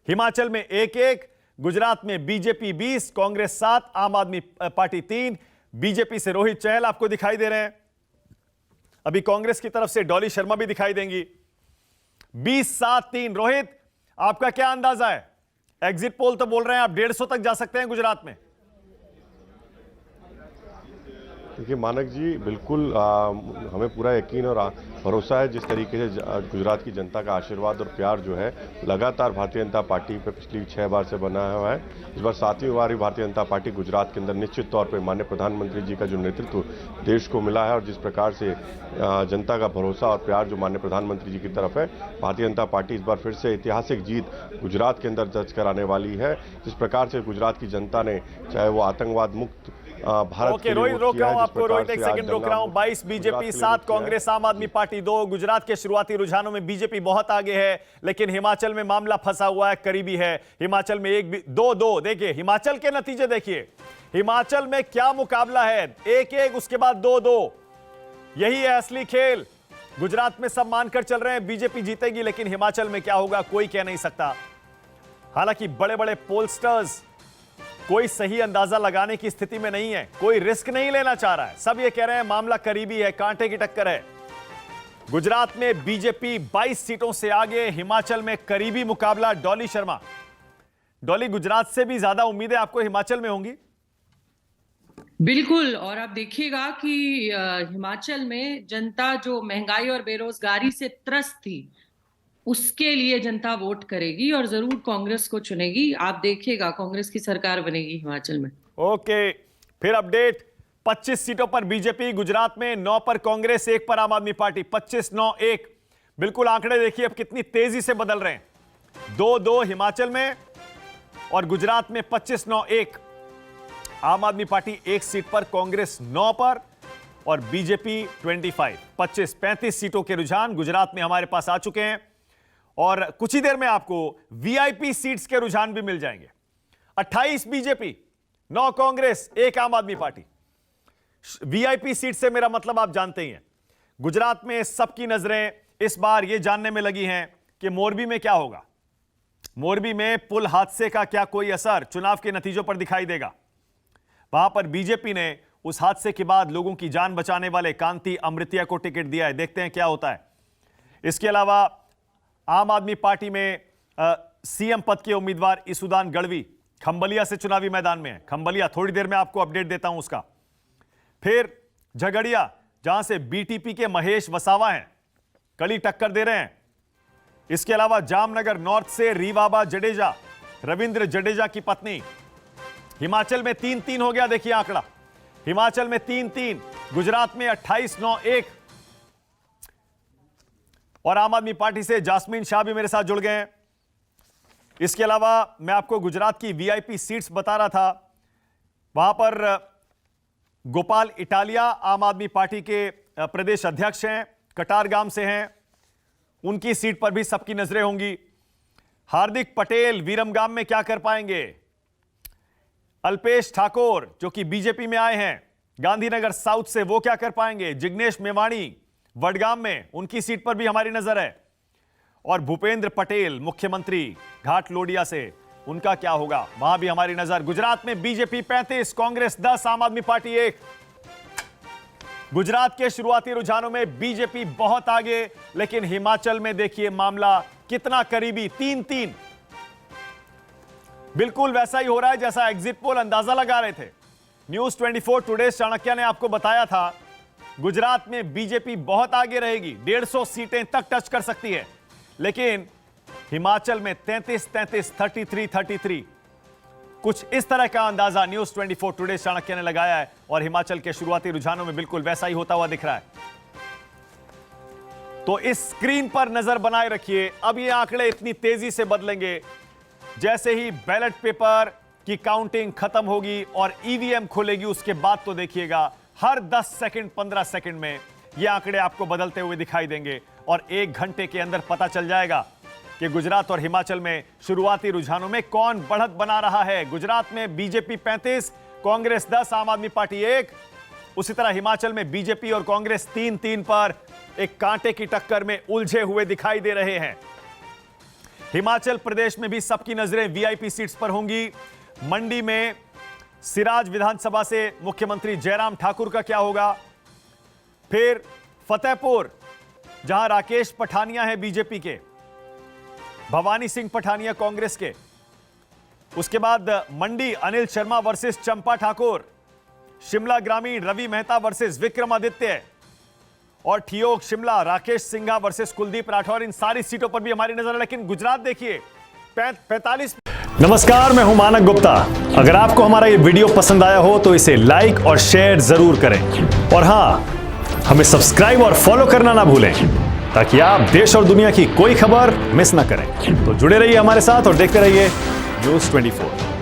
हिमाचल में 1-1, गुजरात में बीजेपी 20, कांग्रेस 7, आम आदमी पार्टी 3। बीजेपी से रोहित चहल आपको दिखाई दे रहे हैं। अभी कांग्रेस की तरफ से डॉली शर्मा भी दिखाई देंगी। 20-7-3। रोहित, आपका क्या अंदाजा है? एग्जिट पोल तो बोल रहे हैं आप 150 तक जा सकते हैं गुजरात में। देखिए मानक जी, बिल्कुल हमें पूरा यकीन और भरोसा है जिस तरीके से गुजरात की जनता का आशीर्वाद और प्यार जो है लगातार भारतीय जनता पार्टी पे पिछली 6 बार से बना हुआ है। इस बार 7वीं बार ही भारतीय जनता पार्टी गुजरात के अंदर निश्चित तौर पे माननीय प्रधानमंत्री जी का जो नेतृत्व देश को मिला है और जिस प्रकार से जनता का भरोसा और प्यार जो माननीय प्रधानमंत्री जी की तरफ है, भारतीय जनता पार्टी इस बार फिर से ऐतिहासिक जीत गुजरात के अंदर दर्ज कराने वाली है। जिस प्रकार से गुजरात की जनता ने चाहे वो आतंकवाद मुक्त भारत के लिए रोहित रोक रहा हूं आपको, रोहित एक से सेकंड रोक रहा हूं। 22 बीजेपी 7, कांग्रेस आम आदमी पार्टी 2। गुजरात के शुरुआती रुझानों में बीजेपी बहुत आगे है, लेकिन हिमाचल में मामला फंसा हुआ है, करीबी है। हिमाचल में 1-2 देखिए हिमाचल के नतीजे देखिए, हिमाचल में क्या मुकाबला है। 1-1 उसके बाद 2-2। यही है असली खेल। गुजरात में सब मानकर चल रहे हैं बीजेपी जीतेगी, लेकिन हिमाचल में क्या होगा कोई कह नहीं सकता। हालांकि बड़े बड़े पोलस्टर्स कोई सही अंदाजा लगाने की स्थिति में नहीं है, कोई रिस्क नहीं लेना चाह रहा है। सब ये कह रहे हैं मामला करीबी है, कांटे की टक्कर है। गुजरात में बीजेपी 22 सीटों से आगे, हिमाचल में करीबी मुकाबला। डॉली शर्मा, डॉली, गुजरात से भी ज्यादा उम्मीदें आपको हिमाचल में होंगी? बिल्कुल, और आप देखिएगा कि हिमाचल में जनता जो महंगाई और बेरोजगारी से त्रस्त थी, उसके लिए जनता वोट करेगी और जरूर कांग्रेस को चुनेगी। आप देखिएगा कांग्रेस की सरकार बनेगी हिमाचल में। ओके, फिर अपडेट। 25 सीटों पर बीजेपी गुजरात में, 9 पर कांग्रेस, 1 पर आम आदमी पार्टी। 25-9-1। बिल्कुल आंकड़े देखिए अब कितनी तेजी से बदल रहे हैं। 2-2 हिमाचल में और गुजरात में 25-9-1। आम आदमी पार्टी 1 सीट पर, कांग्रेस 9 पर और बीजेपी 25। 35 सीटों के रुझान गुजरात में हमारे पास आ चुके हैं और कुछ ही देर में आपको वीआईपी सीट्स के रुझान भी मिल जाएंगे। 28 बीजेपी, 9 कांग्रेस, 1 आम आदमी पार्टी। वीआईपी सीट से मेरा मतलब आप जानते ही हैं। गुजरात में सबकी नजरें इस बार यह जानने में लगी हैं कि मोरबी में क्या होगा। मोरबी में पुल हादसे का क्या कोई असर चुनाव के नतीजों पर दिखाई देगा? वहां पर बीजेपी ने उस हादसे के बाद लोगों की जान बचाने वाले कांति अमृतिया को टिकट दिया है। देखते हैं क्या होता है। इसके अलावा आम आदमी पार्टी में सीएम पद के उम्मीदवार इसुदान गढ़वी खंबलिया से चुनावी मैदान में है। खंबलिया, थोड़ी देर में आपको अपडेट देता हूं उसका। फिर झगड़िया, जहां से बीटीपी के महेश वसावा हैं, कड़ी टक्कर दे रहे हैं। इसके अलावा जामनगर नॉर्थ से रीवाबा जडेजा, रविंद्र जडेजा की पत्नी। हिमाचल में 3-3 हो गया, देखिए आंकड़ा। हिमाचल में 3-3, गुजरात में 28-9-1 और आम आदमी पार्टी से जास्मीन शाह भी मेरे साथ जुड़ गए हैं। इसके अलावा मैं आपको गुजरात की वीआईपी सीट्स बता रहा था। वहां पर गोपाल इटालिया आम आदमी पार्टी के प्रदेश अध्यक्ष हैं, कटारगाम से हैं, उनकी सीट पर भी सबकी नजरें होंगी। हार्दिक पटेल विरमगाम में क्या कर पाएंगे? अल्पेश ठाकुर जो कि बीजेपी में आए हैं गांधीनगर साउथ से, वो क्या कर पाएंगे? जिग्नेश मेवाणी वडगाम में, उनकी सीट पर भी हमारी नजर है। और भूपेंद्र पटेल मुख्यमंत्री घाट लोडिया से, उनका क्या होगा? वहां भी हमारी नजर। गुजरात में बीजेपी 35, कांग्रेस 10, आम आदमी पार्टी 1। गुजरात के शुरुआती रुझानों में बीजेपी बहुत आगे, लेकिन हिमाचल में देखिए मामला कितना करीबी। 3-3 बिल्कुल वैसा ही हो रहा है जैसा एग्जिट पोल अंदाजा लगा रहे थे। न्यूज 24 टुडे चाणक्य ने आपको बताया था गुजरात में बीजेपी बहुत आगे रहेगी, 150 सीटें तक टच कर सकती है, लेकिन हिमाचल में 33-33, 33-33 कुछ इस तरह का अंदाजा न्यूज 24 टुडे चाणक्य ने लगाया है और हिमाचल के शुरुआती रुझानों में बिल्कुल वैसा ही होता हुआ दिख रहा है। तो इस स्क्रीन पर नजर बनाए रखिए। अब ये आंकड़े इतनी तेजी से बदलेंगे, जैसे ही बैलेट पेपर की काउंटिंग खत्म होगी और ईवीएम खोलेगी उसके बाद तो देखिएगा हर 10 सेकंड 15 सेकंड में ये आंकड़े आपको बदलते हुए दिखाई देंगे और 1 घंटे के अंदर पता चल जाएगा कि गुजरात और हिमाचल में शुरुआती रुझानों में कौन बढ़त बना रहा है। गुजरात में बीजेपी 35, कांग्रेस 10, आम आदमी पार्टी 1। उसी तरह हिमाचल में बीजेपी और कांग्रेस 3-3 पर एक कांटे की टक्कर में उलझे हुए दिखाई दे रहे हैं। हिमाचल प्रदेश में भी सबकी नजरें वीआईपी सीट्स पर होंगी। मंडी में सिराज विधानसभा से मुख्यमंत्री जयराम ठाकुर का क्या होगा। फिर फतेहपुर, जहां राकेश पठानिया है बीजेपी के, भवानी सिंह पठानिया कांग्रेस के। उसके बाद मंडी अनिल शर्मा वर्सेस चंपा ठाकुर, शिमला ग्रामीण रवि मेहता वर्सेस विक्रमादित्य, और ठियोग शिमला राकेश सिंघा वर्सेस कुलदीप राठौर। इन सारी सीटों पर भी हमारी नजर है। लेकिन गुजरात देखिए 45। नमस्कार, मैं हूं मानक गुप्ता। अगर आपको हमारा ये वीडियो पसंद आया हो तो इसे लाइक और शेयर जरूर करें, और हां, हमें सब्सक्राइब और फॉलो करना ना भूलें ताकि आप देश और दुनिया की कोई खबर मिस ना करें। तो जुड़े रहिए हमारे साथ और देखते रहिए न्यूज़ 24।